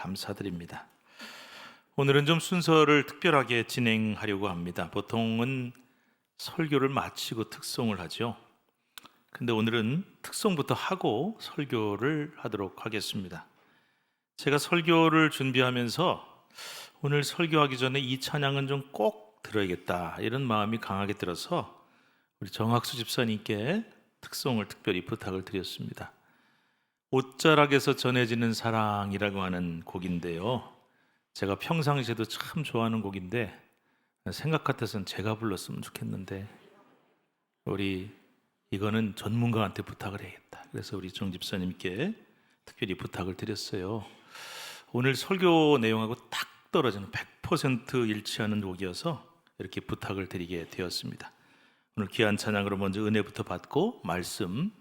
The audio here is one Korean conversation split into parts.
감사드립니다. 오늘은 좀 순서를 특별하게 진행하려고 합니다. 보통은 설교를 마치고 특송을 하죠. 근데 오늘은 특송부터 하고 설교를 하도록 하겠습니다. 제가 설교를 준비하면서 오늘 설교하기 전에 이 찬양은 좀 꼭 들어야겠다 이런 마음이 강하게 들어서 우리 정학수 집사님께 특송을 특별히 부탁을 드렸습니다. 옷자락에서 전해지는 사랑이라고 하는 곡인데요, 제가 평상시에도 참 좋아하는 곡인데 생각 같아서는 제가 불렀으면 좋겠는데 우리 이거는 전문가한테 부탁을 해야겠다. 그래서 우리 정 집사님께 특별히 부탁을 드렸어요. 오늘 설교 내용하고 딱 떨어지는 100% 일치하는 곡이어서 이렇게 부탁을 드리게 되었습니다. 오늘 귀한 찬양으로 먼저 은혜부터 받고 말씀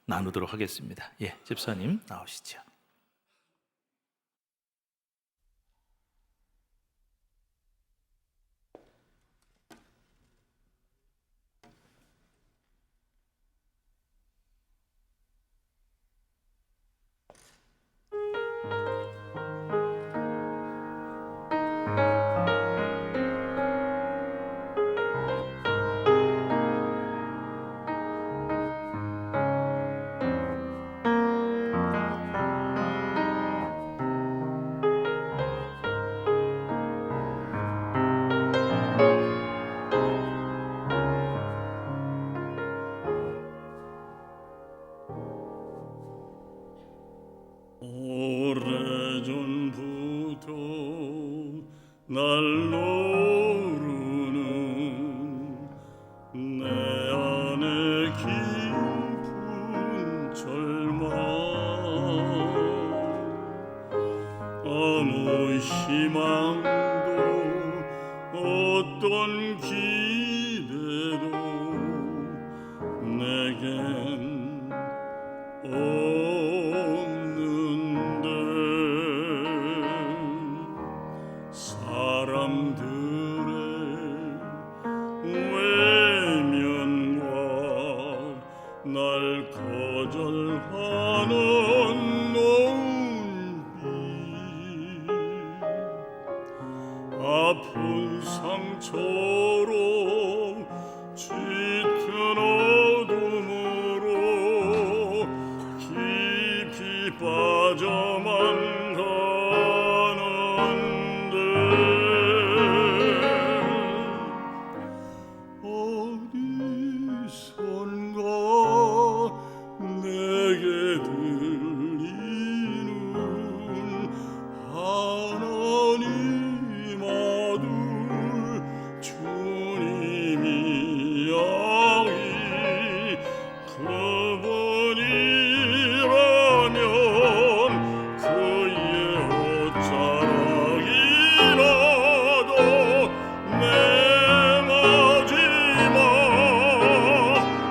나누도록 하겠습니다. 예, 집사님 나오시죠. 오래전부터 날 노르는 내 안에 깊은 절망, 아무 희망도 어떤 기대도 내겐 없는데 사람들의 외면과 날 거절하는 노은 빛, 아픈 상처로 짙은 어둠으로 깊이 빠져만 가는데 어디선가 내게 들리는 하나님 아들 주님이야위, 그분이라면 그의 옷자락이라도 내 마지막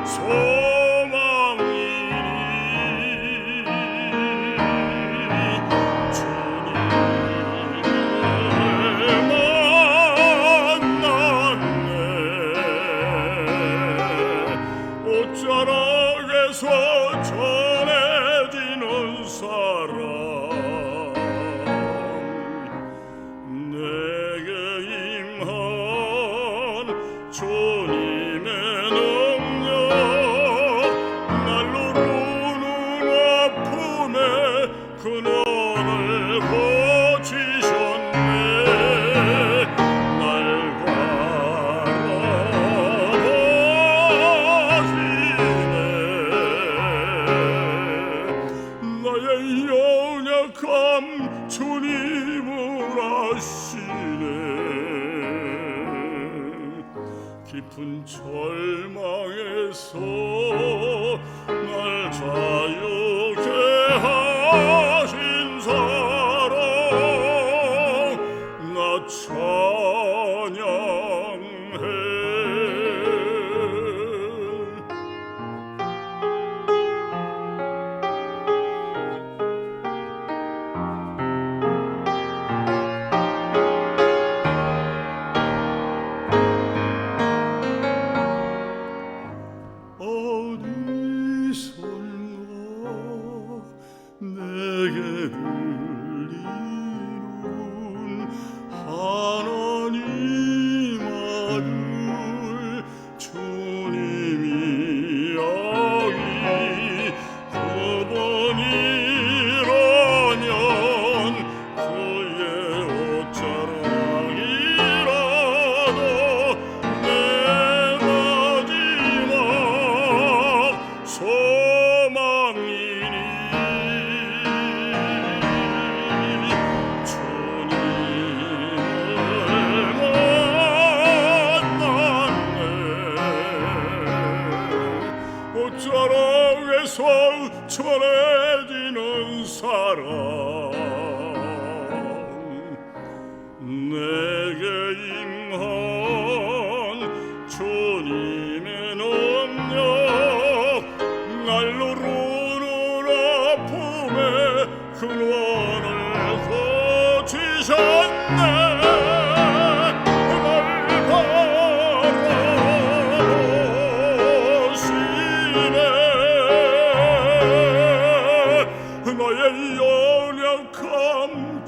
소망이니 주님을 만났네. 옷자락에서 전해지는 사랑, 내게 임한 주님의 능력, 날 누르는 아픔에 근원을 고치셨네. 날 바라보시네. 나의 연약함 주님을 아시네. 깊은 절망에서 날 자유케 하신 사랑, 나 찬양해. 어디선가 내게 들리는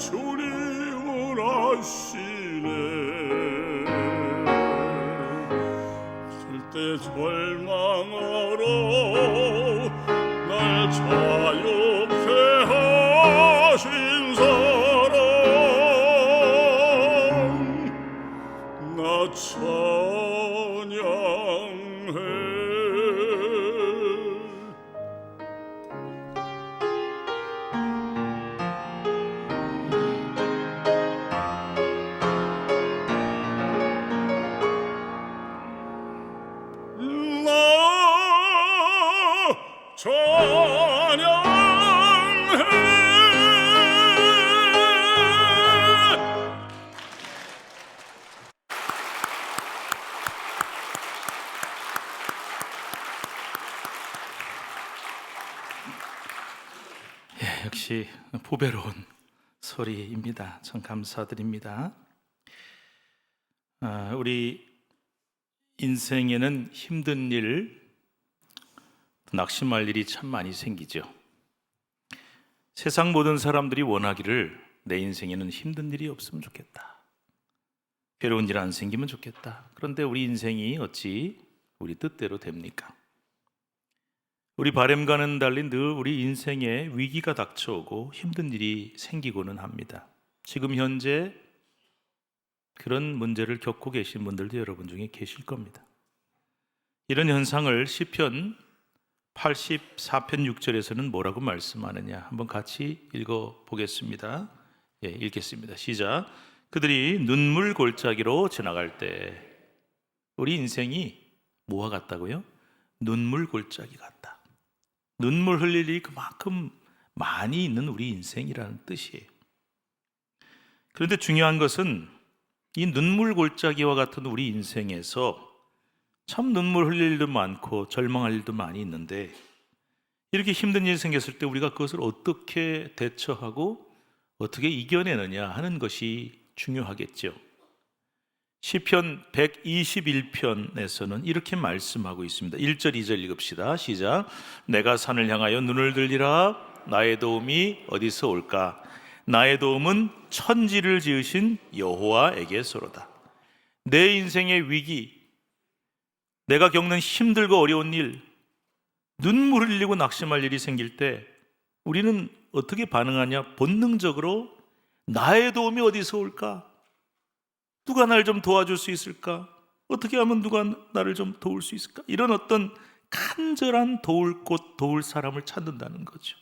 주님은 아시네. 절대 절망하러 날 자유케 하신 사랑 나 찬양해. 나 찬양해. 역시 보배로운 소리입니다. 참 감사드립니다. 우리 인생에는 힘든 일, 낙심할 일이 참 많이 생기죠. 세상 모든 사람들이 원하기를 내 인생에는 힘든 일이 없으면 좋겠다, 괴로운 일 안 생기면 좋겠다. 그런데 우리 인생이 어찌 우리 뜻대로 됩니까? 우리 바람과는 달리 늘 우리 인생에 위기가 닥쳐오고 힘든 일이 생기고는 합니다. 지금 현재 그런 문제를 겪고 계신 분들도 여러분 중에 계실 겁니다. 이런 현상을 시편 84편 6절에서는 뭐라고 말씀하느냐, 한번 같이 읽어보겠습니다. 읽겠습니다. 시작. 그들이 눈물 골짜기로 지나갈 때, 우리 인생이 뭐와 같다고요? 눈물 골짜기 같다. 눈물 흘릴 일이 그만큼 많이 있는 우리 인생이라는 뜻이에요. 그런데 중요한 것은 이 눈물 골짜기와 같은 우리 인생에서 참 눈물 흘릴 일도 많고 절망할 일도 많이 있는데, 이렇게 힘든 일이 생겼을 때 우리가 그것을 어떻게 대처하고 어떻게 이겨내느냐 하는 것이 중요하겠죠. 시편 121편에서는 이렇게 말씀하고 있습니다. 1절 2절 읽읍시다. 시작. 내가 산을 향하여 눈을 들리라. 나의 도움이 어디서 올까? 나의 도움은 천지를 지으신 여호와에게서로다. 내 인생의 위기, 내가 겪는 힘들고 어려운 일, 눈물을 흘리고 낙심할 일이 생길 때 우리는 어떻게 반응하냐? 본능적으로 나의 도움이 어디서 올까? 누가 날 좀 도와줄 수 있을까? 어떻게 하면 누가 나를 좀 도울 수 있을까? 이런 어떤 간절한 도울 곳, 도울 사람을 찾는다는 거죠.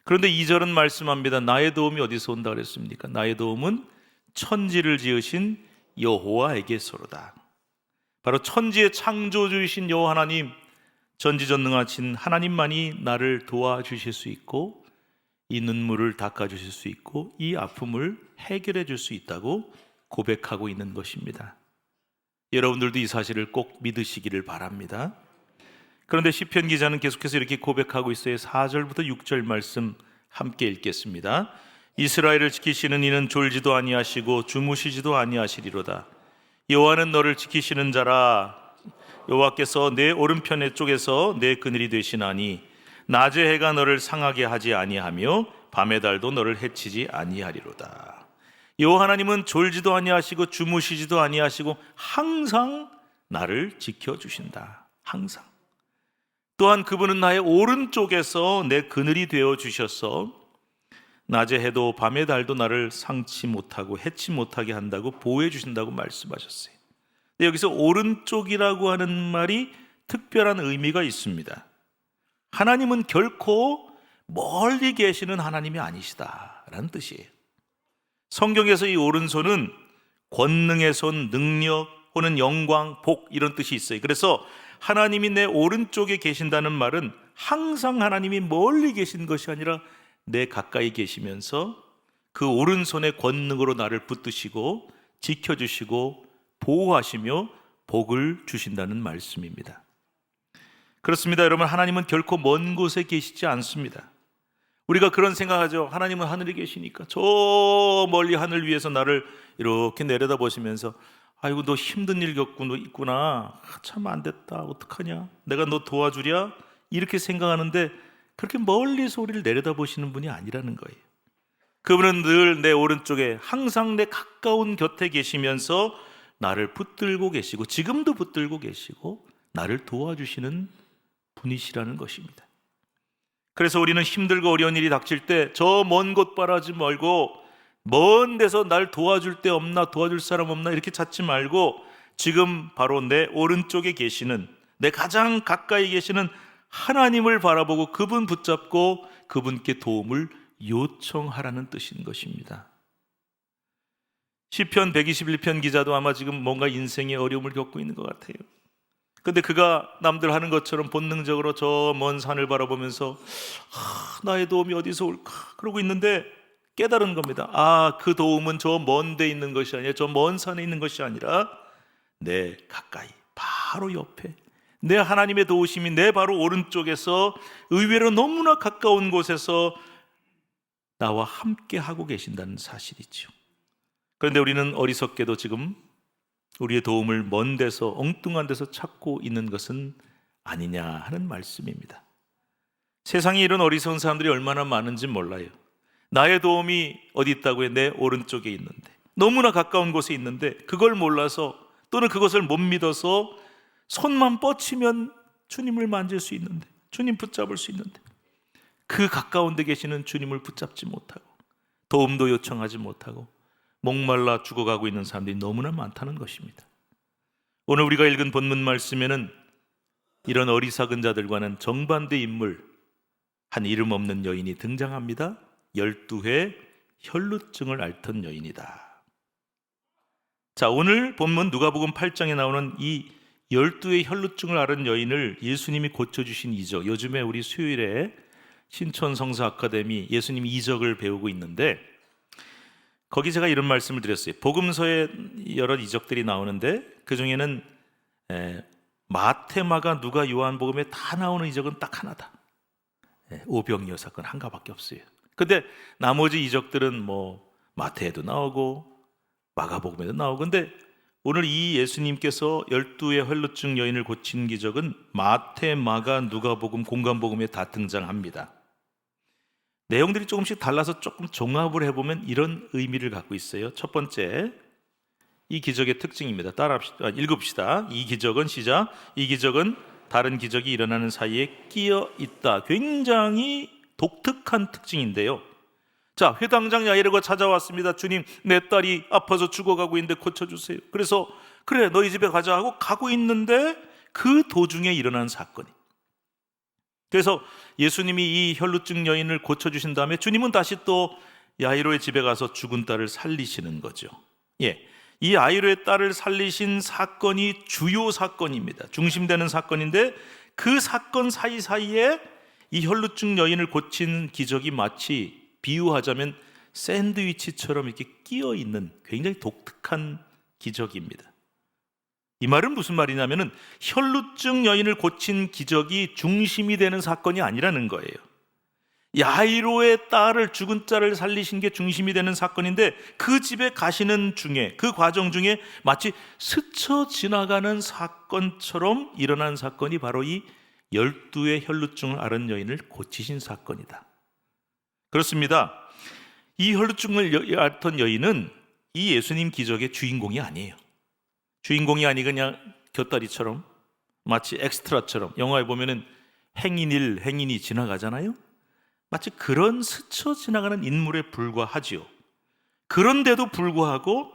그런데 2절은 말씀합니다. 나의 도움이 어디서 온다 그랬습니까? 나의 도움은 천지를 지으신 여호와에게서로다. 바로 천지의 창조주이신 여호와 하나님, 전지전능하신 하나님만이 나를 도와주실 수 있고, 이 눈물을 닦아주실 수 있고, 이 아픔을 해결해 줄 수 있다고 고백하고 있는 것입니다. 여러분들도 이 사실을 꼭 믿으시기를 바랍니다. 그런데 시편 기자는 계속해서 이렇게 고백하고 있어요. 4절부터 6절 말씀 함께 읽겠습니다. 이스라엘을 지키시는 이는 졸지도 아니하시고 주무시지도 아니하시리로다. 여호와는 너를 지키시는 자라. 여호와께서 내 오른편에 쪽에서 내 그늘이 되시나니 낮의 해가 너를 상하게 하지 아니하며 밤의 달도 너를 해치지 아니하리로다. 여호와 하나님은 졸지도 아니하시고 주무시지도 아니하시고 항상 나를 지켜주신다. 항상. 또한 그분은 나의 오른쪽에서 내 그늘이 되어 주셔서 낮의 해도 밤의 달도 나를 상치 못하고 해치 못하게 한다고 보호해 주신다고 말씀하셨어요. 여기서 오른쪽이라고 하는 말이 특별한 의미가 있습니다. 하나님은 결코 멀리 계시는 하나님이 아니시다라는 뜻이에요. 성경에서 이 오른손은 권능의 손, 능력 혹은 영광, 복 이런 뜻이 있어요. 그래서 하나님이 내 오른쪽에 계신다는 말은 항상 하나님이 멀리 계신 것이 아니라 내 가까이 계시면서 그 오른손의 권능으로 나를 붙드시고 지켜주시고 보호하시며 복을 주신다는 말씀입니다. 그렇습니다. 여러분, 하나님은 결코 먼 곳에 계시지 않습니다. 우리가 그런 생각하죠. 하나님은 하늘에 계시니까 저 멀리 하늘 위에서 나를 이렇게 내려다보시면서 아이고 너 힘든 일 겪고 너 있구나. 참 안 됐다. 어떡하냐. 내가 너 도와주랴. 이렇게 생각하는데 그렇게 멀리서 우리를 내려다보시는 분이 아니라는 거예요. 그분은 늘 내 오른쪽에 항상 내 가까운 곁에 계시면서 나를 붙들고 계시고 지금도 붙들고 계시고 나를 도와주시는 분이시라는 것입니다. 그래서 우리는 힘들고 어려운 일이 닥칠 때 저 먼 곳 바라지 말고 먼 데서 날 도와줄 데 없나, 도와줄 사람 없나 이렇게 찾지 말고 지금 바로 내 오른쪽에 계시는, 내 가장 가까이 계시는 하나님을 바라보고 그분 붙잡고 그분께 도움을 요청하라는 뜻인 것입니다. 시편 121편 기자도 아마 지금 뭔가 인생의 어려움을 겪고 있는 것 같아요. 근데 그가 남들 하는 것처럼 본능적으로 저 먼 산을 바라보면서 나의 도움이 어디서 올까 그러고 있는데 깨달은 겁니다. 그 도움은 저 먼 데 있는 것이 아니라, 저 먼 산에 있는 것이 아니라 내 가까이 바로 옆에 내 하나님의 도우심이 내 바로 오른쪽에서 의외로 너무나 가까운 곳에서 나와 함께 하고 계신다는 사실이죠. 그런데 우리는 어리석게도 지금 우리의 도움을 먼 데서, 엉뚱한 데서 찾고 있는 것은 아니냐 하는 말씀입니다. 세상에 이런 어리석은 사람들이 얼마나 많은지 몰라요. 나의 도움이 어디 있다고 해? 내 오른쪽에 있는데, 너무나 가까운 곳에 있는데 그걸 몰라서, 또는 그것을 못 믿어서 손만 뻗치면 주님을 만질 수 있는데, 주님 붙잡을 수 있는데 그 가까운 데 계시는 주님을 붙잡지 못하고 도움도 요청하지 못하고 목말라 죽어가고 있는 사람들이 너무나 많다는 것입니다. 오늘 우리가 읽은 본문 말씀에는 이런 어리석은 자들과는 정반대 인물, 한 이름 없는 여인이 등장합니다. 12회 혈루증을 앓던 여인이다. 자, 오늘 본문 누가복음 8장에 나오는 이 12의 혈루증을 앓은 여인을 예수님이 고쳐주신 이적, 요즘에 우리 수요일에 신촌 성서 아카데미 예수님 이적을 배우고 있는데 거기 제가 이런 말씀을 드렸어요. 복음서에 여러 이적들이 나오는데 그 중에는 마태, 마가, 누가, 요한복음에 다 나오는 이적은 딱 하나다. 오병이어 사건 한가밖에 없어요. 근데 나머지 이적들은 뭐 마태에도 나오고 마가복음에도 나오고, 근데 오늘 이 예수님께서 12의 혈루증 여인을 고친 기적은 마태, 마가, 누가복음, 공관복음에 다 등장합니다. 내용들이 조금씩 달라서 조금 종합을 해보면 이런 의미를 갖고 있어요. 첫 번째, 이 기적의 특징입니다. 읽읍시다. 이 기적은, 시작. 이 기적은 다른 기적이 일어나는 사이에 끼어 있다. 굉장히 독특한 특징인데요. 자, 회당장 야이로가 찾아왔습니다. 주님, 내 딸이 아파서 죽어가고 있는데 고쳐주세요. 그래서 그래, 너희 집에 가자 하고 가고 있는데 그 도중에 일어난 사건이, 그래서 예수님이 이 혈루증 여인을 고쳐주신 다음에 주님은 다시 또 야이로의 집에 가서 죽은 딸을 살리시는 거죠. 이 야이로의 딸을 살리신 사건이 주요 사건입니다. 중심되는 사건인데 그 사건 사이사이에 이 혈루증 여인을 고친 기적이 마치 비유하자면 샌드위치처럼 이렇게 끼어 있는 굉장히 독특한 기적입니다. 이 말은 무슨 말이냐면은 혈루증 여인을 고친 기적이 중심이 되는 사건이 아니라는 거예요. 야이로의 딸을, 죽은 딸을 살리신 게 중심이 되는 사건인데 그 집에 가시는 중에, 그 과정 중에 마치 스쳐 지나가는 사건처럼 일어난 사건이 바로 이 12의 혈루증을 앓은 여인을 고치신 사건이다. 그렇습니다. 이 혈루증을 앓던 여인은 이 예수님 기적의 주인공이 아니에요. 주인공이 아니 그냥 곁다리처럼, 마치 엑스트라처럼, 영화에 보면은 행인 1, 행인 2 지나가잖아요. 마치 그런 스쳐 지나가는 인물에 불과하지요. 그런데도 불구하고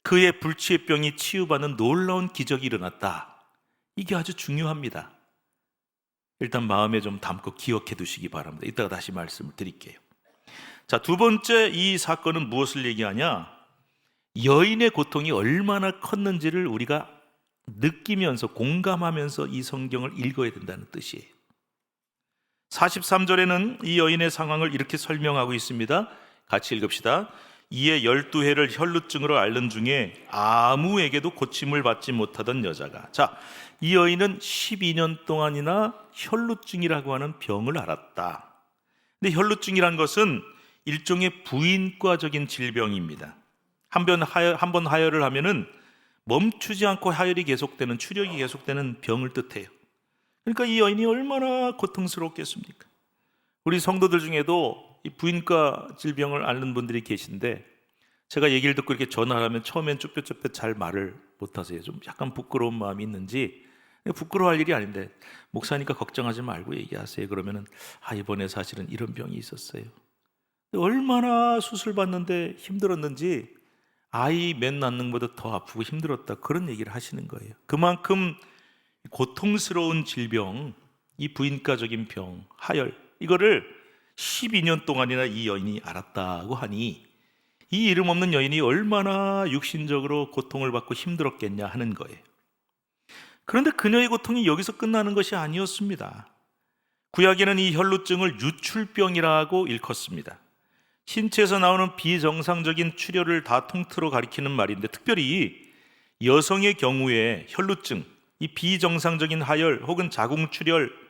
그의 불치의 병이 치유받는 놀라운 기적이 일어났다. 이게 아주 중요합니다. 일단 마음에 좀 담고 기억해 두시기 바랍니다. 이따가 다시 말씀을 드릴게요. 자, 두 번째, 이 사건은 무엇을 얘기하냐? 여인의 고통이 얼마나 컸는지를 우리가 느끼면서, 공감하면서 이 성경을 읽어야 된다는 뜻이에요. 43절에는 이 여인의 상황을 이렇게 설명하고 있습니다. 같이 읽읍시다. 이에 12해를 혈루증으로 앓는 중에 아무에게도 고침을 받지 못하던 여자가, 자, 이 여인은 12년 동안이나 혈루증이라고 하는 병을 앓았다. 근데 혈루증이란 것은 일종의 부인과적인 질병입니다. 한 번 하혈을 하면은 멈추지 않고 하혈이 계속되는, 추력이 계속되는 병을 뜻해요. 그러니까 이 여인이 얼마나 고통스럽겠습니까? 우리 성도들 중에도 이 부인과 질병을 앓는 분들이 계신데 제가 얘기를 듣고 이렇게 전화를 하면 처음엔 쭈뼛쭈뼛 잘 말을 못하세요. 좀 약간 부끄러운 마음이 있는지, 부끄러워할 일이 아닌데 목사니까 걱정하지 말고 얘기하세요. 그러면은 이번에 사실은 이런 병이 있었어요. 얼마나 수술 받는데 힘들었는지 아이 맨 낳는 것보다 더 아프고 힘들었다, 그런 얘기를 하시는 거예요. 그만큼 고통스러운 질병, 이 부인과적인 병, 하열, 이거를 12년 동안이나 이 여인이 알았다고 하니 이 이름 없는 여인이 얼마나 육신적으로 고통을 받고 힘들었겠냐 하는 거예요. 그런데 그녀의 고통이 여기서 끝나는 것이 아니었습니다. 구약에는 이 혈루증을 유출병이라고 일컫습니다. 신체에서 나오는 비정상적인 출혈을 다 통틀어 가리키는 말인데, 특별히 여성의 경우에 혈루증, 이 비정상적인 하열 혹은 자궁출혈,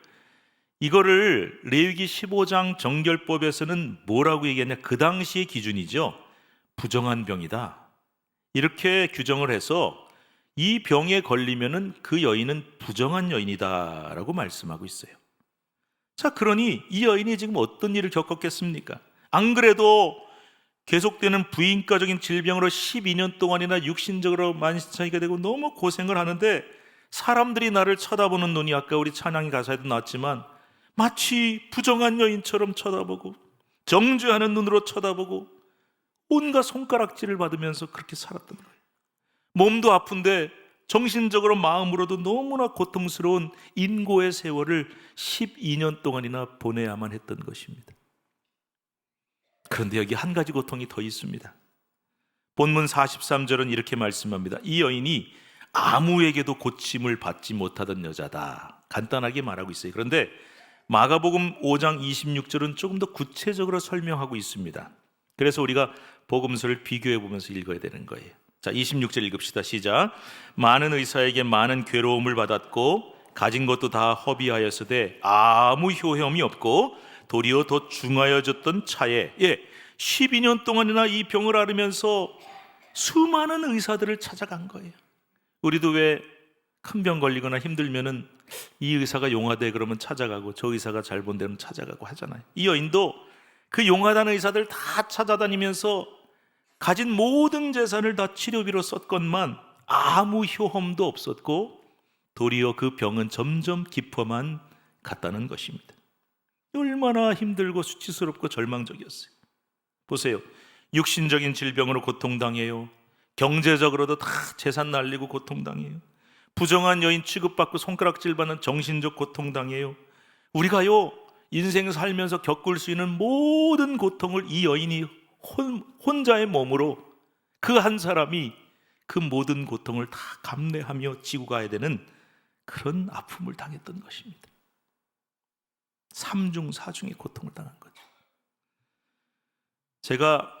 이거를 레위기 15장 정결법에서는 뭐라고 얘기했냐, 그 당시의 기준이죠. 부정한 병이다, 이렇게 규정을 해서 이 병에 걸리면은 그 여인은 부정한 여인이다라고 말씀하고 있어요. 자, 그러니 이 여인이 지금 어떤 일을 겪었겠습니까? 안 그래도 계속되는 부인과적인 질병으로 12년 동안이나 육신적으로 만신창이가 되고 너무 고생을 하는데, 사람들이 나를 쳐다보는 눈이 아까 우리 찬양의 가사에도 나왔지만 마치 부정한 여인처럼 쳐다보고 정죄하는 눈으로 쳐다보고 온갖 손가락질을 받으면서 그렇게 살았던 거예요. 몸도 아픈데 정신적으로 마음으로도 너무나 고통스러운 인고의 세월을 12년 동안이나 보내야만 했던 것입니다. 그런데 여기 한 가지 고통이 더 있습니다. 본문 43절은 이렇게 말씀합니다. 이 여인이 아무에게도 고침을 받지 못하던 여자다, 간단하게 말하고 있어요. 그런데 마가복음 5장 26절은 조금 더 구체적으로 설명하고 있습니다. 그래서 우리가 복음서를 비교해 보면서 읽어야 되는 거예요. 자, 26절 읽읍시다. 시작. 많은 의사에게 많은 괴로움을 받았고 가진 것도 다 허비하였으되 아무 효험이 없고 도리어 더 중하여졌던 차에, 12년 동안이나 이 병을 앓으면서 수많은 의사들을 찾아간 거예요. 우리도 왜 큰 병 걸리거나 힘들면은 이 의사가 용하대 그러면 찾아가고, 저 의사가 잘 본 데는 찾아가고 하잖아요. 이 여인도 그 용하다는 의사들 다 찾아다니면서 가진 모든 재산을 다 치료비로 썼건만 아무 효험도 없었고 도리어 그 병은 점점 깊어만 갔다는 것입니다. 얼마나 힘들고 수치스럽고 절망적이었어요. 보세요. 육신적인 질병으로 고통당해요. 경제적으로도 다 재산 날리고 고통당해요. 부정한 여인 취급받고 손가락질 받는 정신적 고통당해요. 우리가요, 인생 살면서 겪을 수 있는 모든 고통을 이 여인이 혼자의 몸으로, 그 한 사람이 그 모든 고통을 다 감내하며 지고 가야 되는 그런 아픔을 당했던 것입니다. 3중 4중의 고통을 당한 거죠. 제가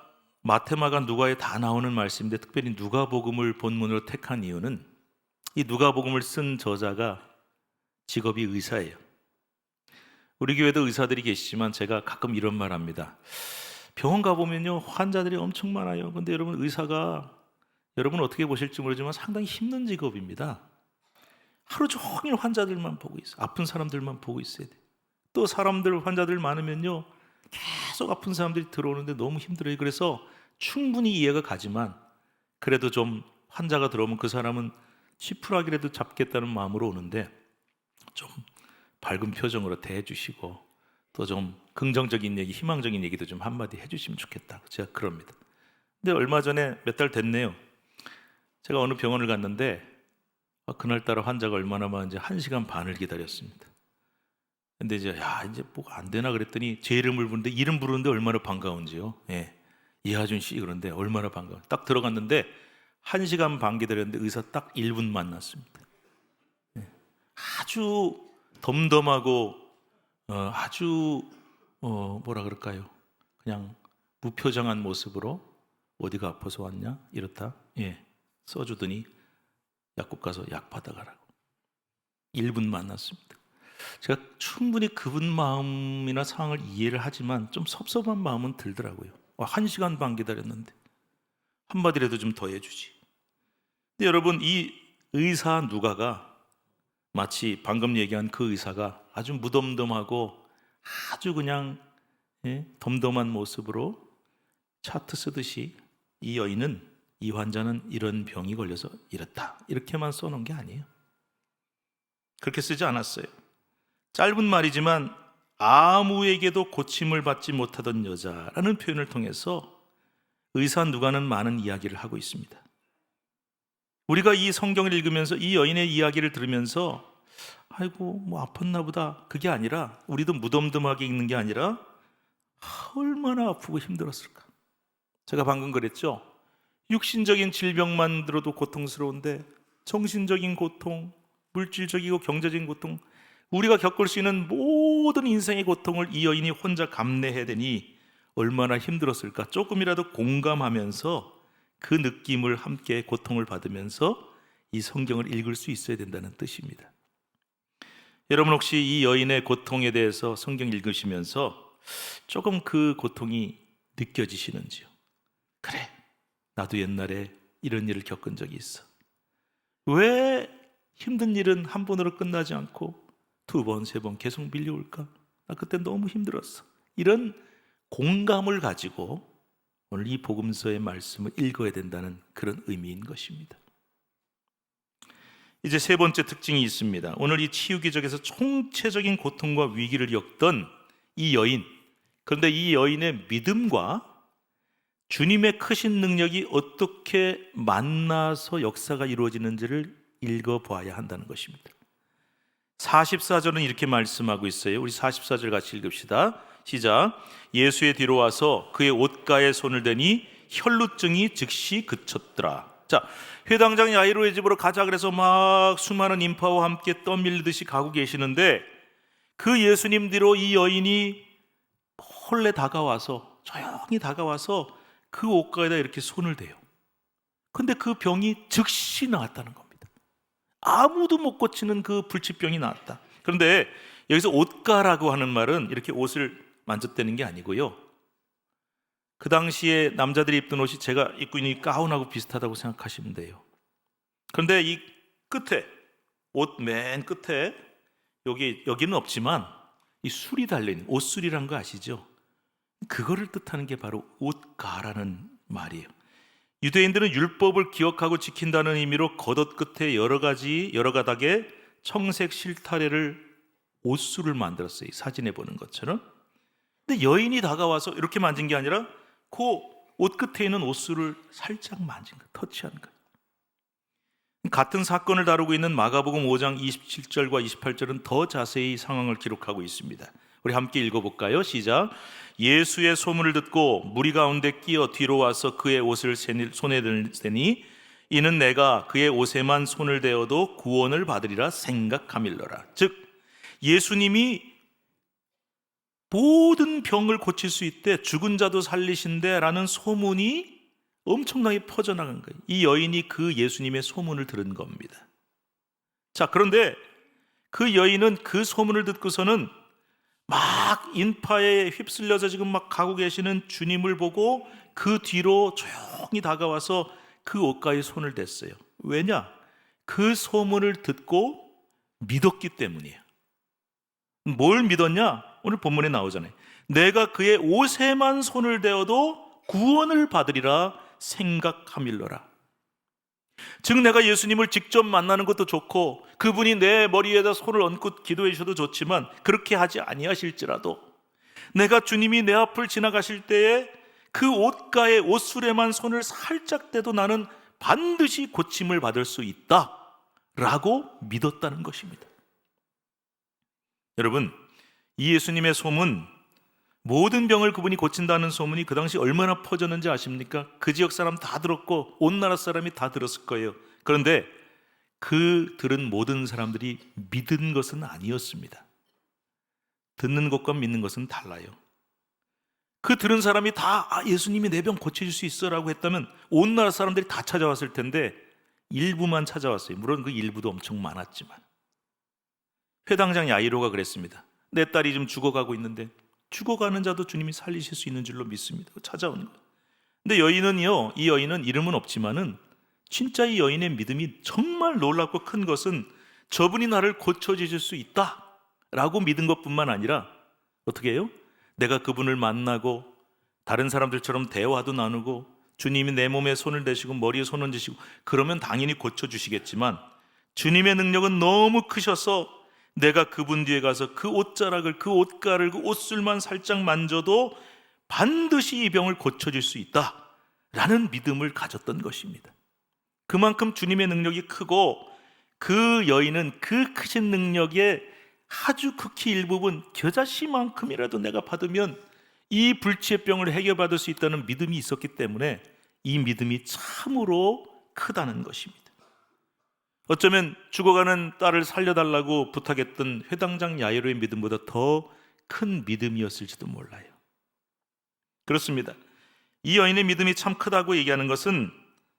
마태마가 누가에 다 나오는 말씀인데 특별히 누가복음을 본문으로 택한 이유는 이 누가복음을 쓴 저자가 직업이 의사예요. 우리 교회도 의사들이 계시지만 제가 가끔 이런 말 합니다. 병원 가보면요, 환자들이 엄청 많아요. 근데 여러분, 의사가 여러분 어떻게 보실지 모르지만 상당히 힘든 직업입니다. 하루 종일 환자들만 보고 있어요. 아픈 사람들만 보고 있어야 돼요. 또 사람들, 환자들 많으면요, 계속 아픈 사람들이 들어오는데 너무 힘들어요. 그래서 충분히 이해가 가지만 그래도 좀 환자가 들어오면 그 사람은 지푸라기라도 잡겠다는 마음으로 오는데 좀 밝은 표정으로 대해주시고 또 좀 긍정적인 얘기, 희망적인 얘기도 좀 한마디 해주시면 좋겠다, 제가 그럽니다. 근데 얼마 전에 몇 달 됐네요. 제가 어느 병원을 갔는데 그날따라 환자가 얼마나 많은지 1시간 반을 기다렸습니다. 근데 이제 이제 뭐가 안 되나 그랬더니 제 이름을 부르는데, 이름 부르는데 얼마나 반가운지요. 이하준 씨, 그런데 얼마나 반가워. 딱 들어갔는데 1시간 반 기다렸는데 의사 딱 1분 만났습니다. 아주 덤덤하고 아주 뭐라 그럴까요? 그냥 무표정한 모습으로 어디가 아파서 왔냐? 이렇다. 써주더니 약국 가서 약 받아가라고. 1분 만났습니다. 제가 충분히 그분 마음이나 상황을 이해를 하지만 좀 섭섭한 마음은 들더라고요. 1시간 반 기다렸는데 한마디라도 좀 더 해주지. 근데 여러분, 이 의사 누가가 마치 방금 얘기한 그 의사가 아주 무덤덤하고 아주 그냥 덤덤한 모습으로 차트 쓰듯이 이 여인은, 이 환자는 이런 병이 걸려서 이렇다, 이렇게만 써놓은 게 아니에요. 그렇게 쓰지 않았어요. 짧은 말이지만 아무에게도 고침을 받지 못하던 여자라는 표현을 통해서 의사 누가는 많은 이야기를 하고 있습니다. 우리가 이 성경을 읽으면서 이 여인의 이야기를 들으면서 아이고 뭐 아팠나 보다, 그게 아니라, 우리도 무덤덤하게 읽는 게 아니라 얼마나 아프고 힘들었을까. 제가 방금 그랬죠. 육신적인 질병만 들어도 고통스러운데 정신적인 고통, 물질적이고 경제적인 고통, 우리가 겪을 수 있는 모든 인생의 고통을 이 여인이 혼자 감내해야 되니 얼마나 힘들었을까. 조금이라도 공감하면서 그 느낌을 함께 고통을 받으면서 이 성경을 읽을 수 있어야 된다는 뜻입니다. 여러분 혹시 이 여인의 고통에 대해서 성경 읽으시면서 조금 그 고통이 느껴지시는지요? 그래, 나도 옛날에 이런 일을 겪은 적이 있어. 왜 힘든 일은 한 번으로 끝나지 않고 두 번, 세 번 계속 밀려올까? 나 그때 너무 힘들었어. 이런 공감을 가지고 오늘 이 복음서의 말씀을 읽어야 된다는 그런 의미인 것입니다. 이제 세 번째 특징이 있습니다. 오늘 이 치유기적에서 총체적인 고통과 위기를 겪던 이 여인, 그런데 이 여인의 믿음과 주님의 크신 능력이 어떻게 만나서 역사가 이루어지는지를 읽어봐야 한다는 것입니다. 44절은 이렇게 말씀하고 있어요. 우리 44절 같이 읽읍시다. 시작. 예수의 뒤로 와서 그의 옷가에 손을 대니 혈루증이 즉시 그쳤더라. 자, 회당장 야이로의 집으로 가자 그래서 막 수많은 인파와 함께 떠밀리듯이 가고 계시는데 그 예수님 뒤로 이 여인이 몰래 다가와서, 조용히 다가와서 그 옷가에다 이렇게 손을 대요. 근데 그 병이 즉시 나았다는 겁니다. 아무도 못 고치는 그 불치병이 나았다. 그런데 여기서 옷가라고 하는 말은 이렇게 옷을 만졌대는 게 아니고요, 그 당시에 남자들이 입던 옷이 제가 입고 있는 이 가운하고 비슷하다고 생각하시면 돼요. 그런데 이 끝에, 옷 맨 끝에 여기는 없지만 이 술이 달려있는, 옷술이란 거 아시죠? 그거를 뜻하는 게 바로 옷가라는 말이에요. 유대인들은 율법을 기억하고 지킨다는 의미로 겉옷 끝에 여러 가닥의 청색 실타래를, 옷술을 만들었어요. 사진에 보는 것처럼. 근데 여인이 다가와서 이렇게 만진 게 아니라 그 옷 끝에 있는 옷술을 살짝 만진 거예요. 터치한 거예요. 같은 사건을 다루고 있는 마가복음 5장 27절과 28절은 더 자세히 상황을 기록하고 있습니다. 우리 함께 읽어볼까요? 시작. 예수의 소문을 듣고 무리 가운데 끼어 뒤로 와서 그의 옷을 손에 드니 이는 내가 그의 옷에만 손을 대어도 구원을 받으리라 생각함일러라. 즉 예수님이 모든 병을 고칠 수 있대, 죽은 자도 살리신대 라는 소문이 엄청나게 퍼져나간 거예요. 이 여인이 그 예수님의 소문을 들은 겁니다. 자, 그런데 그 여인은 그 소문을 듣고서는 막 인파에 휩쓸려서 지금 막 가고 계시는 주님을 보고 그 뒤로 조용히 다가와서 그 옷가에 손을 댔어요. 왜냐? 그 소문을 듣고 믿었기 때문이에요. 뭘 믿었냐? 오늘 본문에 나오잖아요. 내가 그의 옷에만 손을 대어도 구원을 받으리라 생각함일러라. 즉 내가 예수님을 직접 만나는 것도 좋고 그분이 내 머리에다 손을 얹고 기도해 주셔도 좋지만 그렇게 하지 아니하실지라도 내가 주님이 내 앞을 지나가실 때에 그 옷가에, 옷술에만 손을 살짝 대도 나는 반드시 고침을 받을 수 있다라고 믿었다는 것입니다. 여러분, 이 예수님의 소문, 모든 병을 그분이 고친다는 소문이 그 당시 얼마나 퍼졌는지 아십니까? 그 지역 사람 다 들었고 온 나라 사람이 다 들었을 거예요. 그런데 그 들은 모든 사람들이 믿은 것은 아니었습니다. 듣는 것과 믿는 것은 달라요. 그 들은 사람이 다 예수님이 내 병 고쳐줄 수 있어라고 했다면 온 나라 사람들이 다 찾아왔을 텐데 일부만 찾아왔어요. 물론 그 일부도 엄청 많았지만. 회당장 야이로가 그랬습니다. 내 딸이 좀 죽어가고 있는데 죽어가는 자도 주님이 살리실 수 있는 줄로 믿습니다. 찾아오는 거예요. 근데 이 여인은 이름은 없지만은 진짜 이 여인의 믿음이 정말 놀랍고 큰 것은 저분이 나를 고쳐주실 수 있다라고 믿은 것뿐만 아니라 어떻게 해요? 내가 그분을 만나고 다른 사람들처럼 대화도 나누고 주님이 내 몸에 손을 대시고 머리에 손 얹으시고 그러면 당연히 고쳐주시겠지만, 주님의 능력은 너무 크셔서 내가 그분 뒤에 가서 그 옷자락을, 그 옷가를, 그 옷술만 살짝 만져도 반드시 이 병을 고쳐줄 수 있다라는 믿음을 가졌던 것입니다. 그만큼 주님의 능력이 크고, 그 여인은 그 크신 능력의 아주 극히 일부분, 겨자씨만큼이라도 내가 받으면 이 불치의 병을 해결받을 수 있다는 믿음이 있었기 때문에 이 믿음이 참으로 크다는 것입니다. 어쩌면 죽어가는 딸을 살려달라고 부탁했던 회당장 야이로의 믿음보다 더 큰 믿음이었을지도 몰라요. 그렇습니다. 이 여인의 믿음이 참 크다고 얘기하는 것은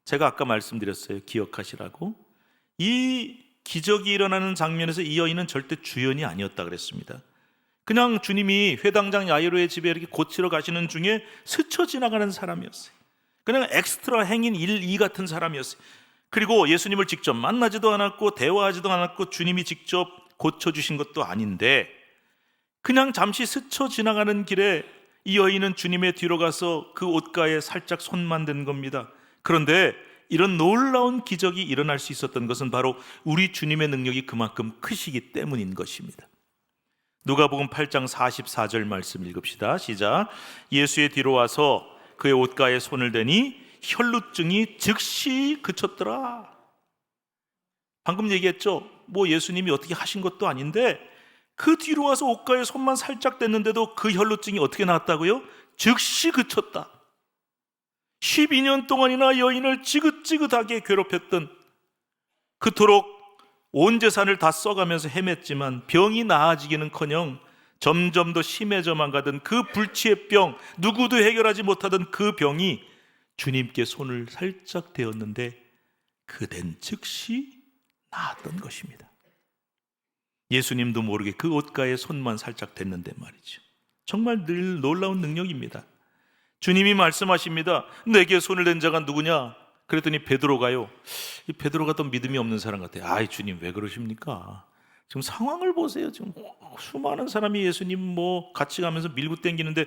제가 아까 말씀드렸어요. 기억하시라고. 이 기적이 일어나는 장면에서 이 여인은 절대 주연이 아니었다 그랬습니다. 그냥 주님이 회당장 야이로의 집에 이렇게 고치러 가시는 중에 스쳐 지나가는 사람이었어요. 그냥 엑스트라 행인 1, 2 같은 사람이었어요. 그리고 예수님을 직접 만나지도 않았고 대화하지도 않았고 주님이 직접 고쳐주신 것도 아닌데, 그냥 잠시 스쳐 지나가는 길에 이 여인은 주님의 뒤로 가서 그 옷가에 살짝 손만 댄 겁니다. 그런데 이런 놀라운 기적이 일어날 수 있었던 것은 바로 우리 주님의 능력이 그만큼 크시기 때문인 것입니다. 누가복음 8장 44절 말씀 읽읍시다. 시작. 예수의 뒤로 와서 그의 옷가에 손을 대니 혈루증이 즉시 그쳤더라. 방금 얘기했죠. 뭐 예수님이 어떻게 하신 것도 아닌데 그 뒤로 와서 옷가에 손만 살짝 댔는데도 그 혈루증이 어떻게 나왔다고요? 즉시 그쳤다. 12년 동안이나 여인을 지긋지긋하게 괴롭혔던, 그토록 온 재산을 다 써가면서 헤맸지만 병이 나아지기는커녕 점점 더 심해져만 가던 그 불치의 병, 누구도 해결하지 못하던 그 병이 주님께 손을 살짝 대었는데 그댄 즉시 나았던 것입니다. 예수님도 모르게 그 옷가에 손만 살짝 댔는데 말이죠. 정말 늘 놀라운 능력입니다. 주님이 말씀하십니다. 내게 손을 댄 자가 누구냐? 그랬더니 베드로가요. 이 베드로가 더 믿음이 없는 사람 같아요. 아이 주님 왜 그러십니까? 지금 상황을 보세요. 지금 수많은 사람이 예수님 뭐 같이 가면서 밀고 당기는데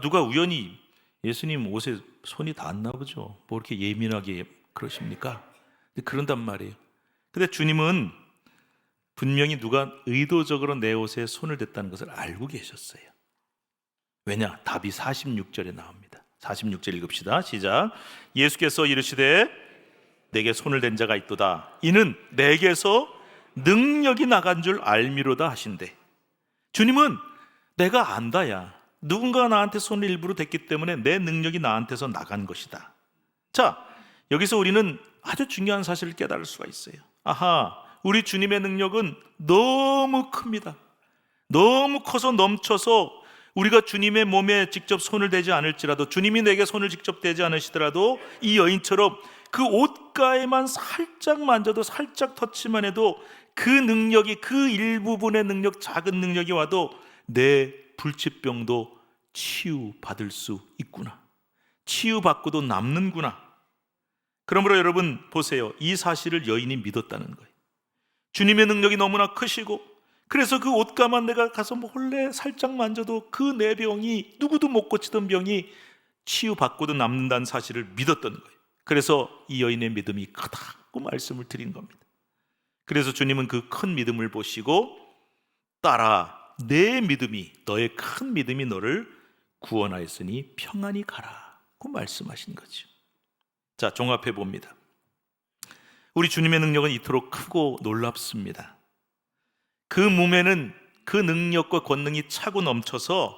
누가 우연히 예수님 옷에 손이 닿았나 보죠. 뭐 이렇게 예민하게 그러십니까? 그런단 말이에요. 근데 주님은 분명히 누가 의도적으로 내 옷에 손을 댔다는 것을 알고 계셨어요. 왜냐? 답이 46절에 나옵니다. 46절 읽읍시다. 시작. 예수께서 이르시되 내게 손을 댄 자가 있도다. 이는 내게서 능력이 나간 줄 알미로다 하신대. 주님은 내가 안다야. 누군가 나한테 손을 일부러 댔기 때문에 내 능력이 나한테서 나간 것이다. 자, 여기서 우리는 아주 중요한 사실을 깨달을 수가 있어요. 아하, 우리 주님의 능력은 너무 큽니다. 너무 커서 넘쳐서 우리가 주님의 몸에 직접 손을 대지 않을지라도, 주님이 내게 손을 직접 대지 않으시더라도 이 여인처럼 그 옷가에만 살짝 만져도, 살짝 터치만 해도 그 능력이, 그 일부분의 능력, 작은 능력이 와도 내 불치병도 치유받을 수 있구나, 치유받고도 남는구나. 그러므로 여러분 보세요. 이 사실을 여인이 믿었다는 거예요. 주님의 능력이 너무나 크시고, 그래서 그 옷가만 내가 가서 몰래 살짝 만져도 그 내 병이, 누구도 못 고치던 병이 치유받고도 남는다는 사실을 믿었던 거예요. 그래서 이 여인의 믿음이 크다고 말씀을 드린 겁니다. 그래서 주님은 그 큰 믿음을 보시고 딸아, 내 믿음이, 너의 큰 믿음이 너를 구원하였으니 평안히 가라고 말씀하신 거죠. 자, 종합해 봅니다. 우리 주님의 능력은 이토록 크고 놀랍습니다. 그 몸에는 그 능력과 권능이 차고 넘쳐서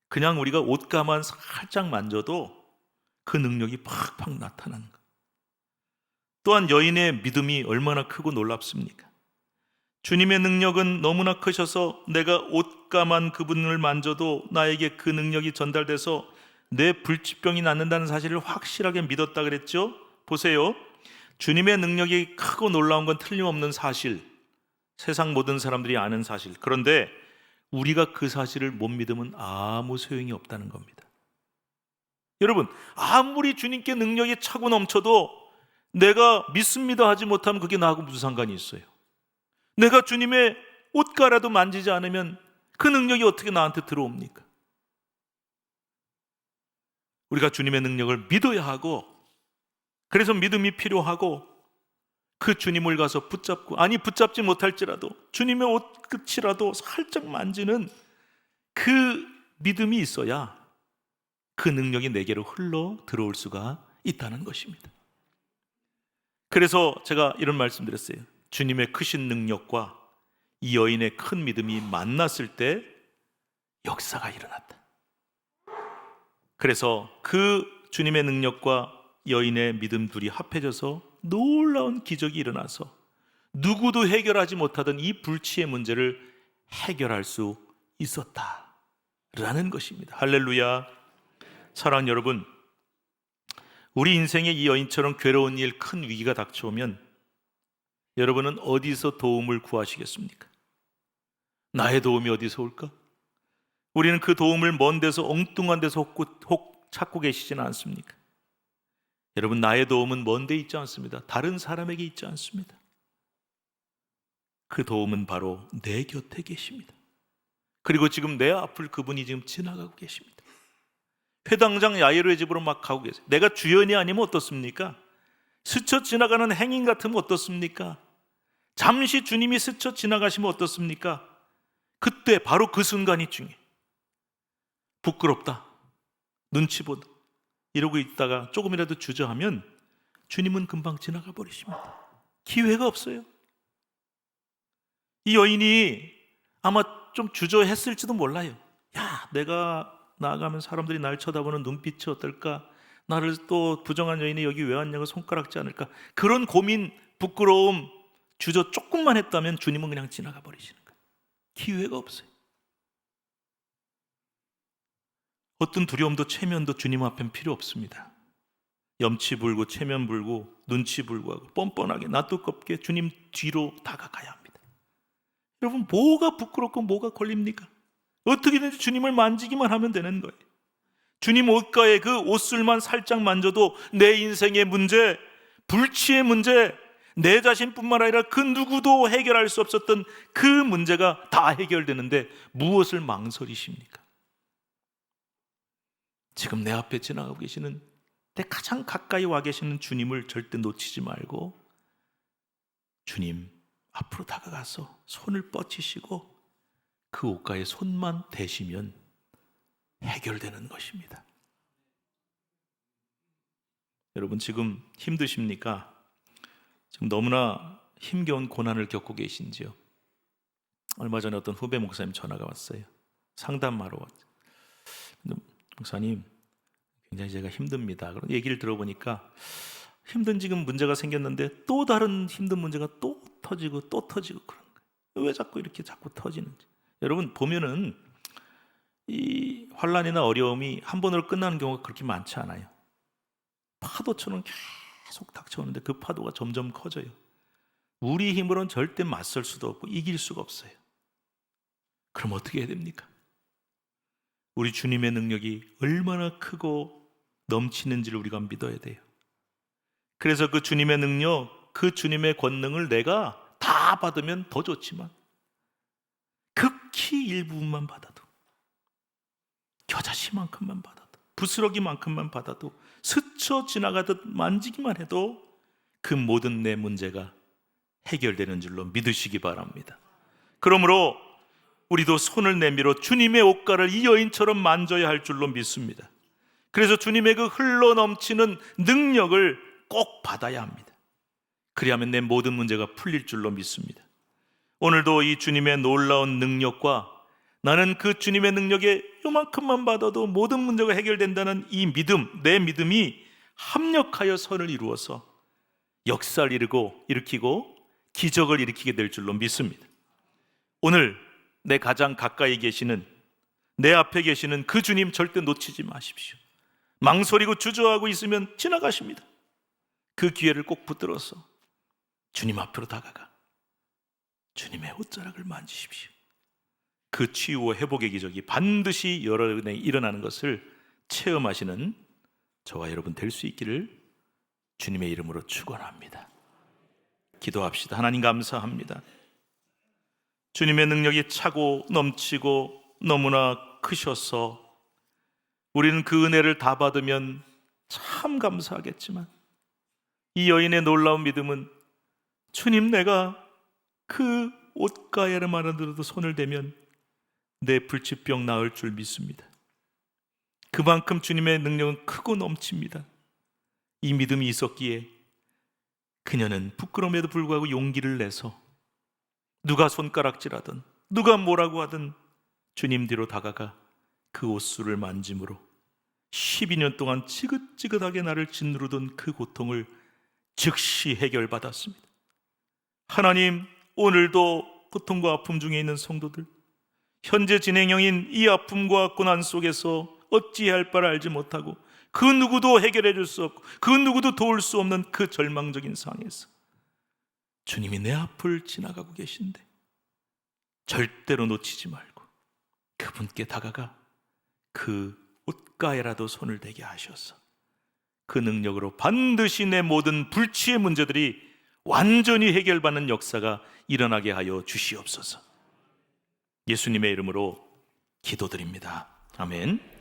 그냥 우리가 옷가만 살짝 만져도 그 능력이 팍팍 나타나는 것. 또한 여인의 믿음이 얼마나 크고 놀랍습니까? 주님의 능력은 너무나 크셔서 내가 옷가만 그분을 만져도 나에게 그 능력이 전달돼서 내 불치병이 낫는다는 사실을 확실하게 믿었다 그랬죠? 보세요. 주님의 능력이 크고 놀라운 건 틀림없는 사실, 세상 모든 사람들이 아는 사실. 그런데 우리가 그 사실을 못 믿으면 아무 소용이 없다는 겁니다. 여러분, 아무리 주님께 능력이 차고 넘쳐도 내가 믿습니다 하지 못하면 그게 나하고 무슨 상관이 있어요? 내가 주님의 옷가라도 만지지 않으면 그 능력이 어떻게 나한테 들어옵니까? 우리가 주님의 능력을 믿어야 하고, 그래서 믿음이 필요하고, 그 주님을 가서 붙잡고, 아니 붙잡지 못할지라도 주님의 옷 끝이라도 살짝 만지는 그 믿음이 있어야 그 능력이 내게로 흘러 들어올 수가 있다는 것입니다. 그래서 제가 이런 말씀 드렸어요. 주님의 크신 능력과 이 여인의 큰 믿음이 만났을 때 역사가 일어났다. 그래서 그 주님의 능력과 여인의 믿음 둘이 합해져서 놀라운 기적이 일어나서 누구도 해결하지 못하던 이 불치의 문제를 해결할 수 있었다라는 것입니다. 할렐루야. 사랑하는 여러분, 우리 인생에 이 여인처럼 괴로운 일, 큰 위기가 닥쳐오면 여러분은 어디서 도움을 구하시겠습니까? 나의 도움이 어디서 올까? 우리는 그 도움을 먼 데서, 엉뚱한 데서 혹 찾고 계시지는 않습니까? 여러분, 나의 도움은 먼 데 있지 않습니다. 다른 사람에게 있지 않습니다. 그 도움은 바로 내 곁에 계십니다. 그리고 지금 내 앞을 그분이 지금 지나가고 계십니다. 회당장 야이로의 집으로 막 가고 계세요. 내가 주연이 아니면 어떻습니까? 스쳐 지나가는 행인 같으면 어떻습니까? 잠시 주님이 스쳐 지나가시면 어떻습니까? 그때 바로 그 순간이 중요해요. 부끄럽다, 눈치 보다 이러고 있다가 조금이라도 주저하면 주님은 금방 지나가 버리십니다. 기회가 없어요. 이 여인이 아마 좀 주저했을지도 몰라요. 야, 내가 나아가면 사람들이 날 쳐다보는 눈빛이 어떨까? 나를 또 부정한 여인이 여기 왜 왔냐고 손가락질 않을까? 그런 고민, 부끄러움, 주저 조금만 했다면 주님은 그냥 지나가 버리시는 거예요. 기회가 없어요. 어떤 두려움도 체면도 주님 앞엔 필요 없습니다. 염치 불고 체면 불고 눈치 불고하고 뻔뻔하게 놔두껍게 주님 뒤로 다가가야 합니다. 여러분, 뭐가 부끄럽고 뭐가 걸립니까? 어떻게든지 주님을 만지기만 하면 되는 거예요. 주님 옷가에 그 옷술만 살짝 만져도 내 인생의 문제, 불치의 문제, 내 자신뿐만 아니라 그 누구도 해결할 수 없었던 그 문제가 다 해결되는데 무엇을 망설이십니까? 지금 내 앞에 지나가고 계시는, 내 가장 가까이 와 계시는 주님을 절대 놓치지 말고 주님 앞으로 다가가서 손을 뻗치시고 그 옷가에 손만 대시면 해결되는 것입니다. 여러분, 지금 힘드십니까? 지금 너무나 힘겨운 고난을 겪고 계신지요? 얼마 전에 어떤 후배 목사님 전화가 왔어요. 상담하러 왔어요. 목사님, 굉장히 제가 힘듭니다. 그런 얘기를 들어보니까 힘든 지금 문제가 생겼는데 또 다른 힘든 문제가 또 터지고 또 터지고 그런 거예요. 왜 자꾸 이렇게 자꾸 터지는지. 여러분, 보면은 이 환난이나 어려움이 한 번으로 끝나는 경우가 그렇게 많지 않아요. 파도처럼 계속 닥쳐오는데 그 파도가 점점 커져요. 우리 힘으로는 절대 맞설 수도 없고 이길 수가 없어요. 그럼 어떻게 해야 됩니까? 우리 주님의 능력이 얼마나 크고 넘치는지를 우리가 믿어야 돼요. 그래서 그 주님의 능력, 그 주님의 권능을 내가 다 받으면 더 좋지만 극히 일부분만 받아도, 겨자씨만큼만 받아도, 부스러기만큼만 받아도, 스쳐 지나가듯 만지기만 해도 그 모든 내 문제가 해결되는 줄로 믿으시기 바랍니다. 그러므로 우리도 손을 내밀어 주님의 옷가를 이 여인처럼 만져야 할 줄로 믿습니다. 그래서 주님의 그 흘러넘치는 능력을 꼭 받아야 합니다. 그리하면 내 모든 문제가 풀릴 줄로 믿습니다. 오늘도 이 주님의 놀라운 능력과 나는 그 주님의 능력에 요만큼만 받아도 모든 문제가 해결된다는 이 믿음, 내 믿음이 합력하여 선을 이루어서 역사를 일으키고 기적을 일으키게 될 줄로 믿습니다. 오늘 내 가장 가까이 계시는, 내 앞에 계시는 그 주님 절대 놓치지 마십시오. 망설이고 주저하고 있으면 지나가십니다. 그 기회를 꼭 붙들어서 주님 앞으로 다가가 주님의 옷자락을 만지십시오. 그 치유와 회복의 기적이 반드시 여러분에게 일어나는 것을 체험하시는 저와 여러분 될 수 있기를 주님의 이름으로 축원합니다. 기도합시다. 하나님, 감사합니다. 주님의 능력이 차고 넘치고 너무나 크셔서 우리는 그 은혜를 다 받으면 참 감사하겠지만 이 여인의 놀라운 믿음은 주님, 내가 그 옷가에만 들어도 손을 대면 내 불치병 나을 줄 믿습니다. 그만큼 주님의 능력은 크고 넘칩니다. 이 믿음이 있었기에 그녀는 부끄러움에도 불구하고 용기를 내서 누가 손가락질하든 누가 뭐라고 하든 주님 뒤로 다가가 그 옷술을 만짐으로 12년 동안 지긋지긋하게 나를 짓누르던 그 고통을 즉시 해결받았습니다. 하나님, 오늘도 고통과 아픔 중에 있는 성도들, 현재 진행형인 이 아픔과 고난 속에서 어찌해야 할 바를 알지 못하고 그 누구도 해결해 줄 수 없고 그 누구도 도울 수 없는 그 절망적인 상황에서 주님이 내 앞을 지나가고 계신데 절대로 놓치지 말고 그분께 다가가 그 옷가에라도 손을 대게 하셔서 그 능력으로 반드시 내 모든 불치의 문제들이 완전히 해결받는 역사가 일어나게 하여 주시옵소서. 예수님의 이름으로 기도드립니다. 아멘.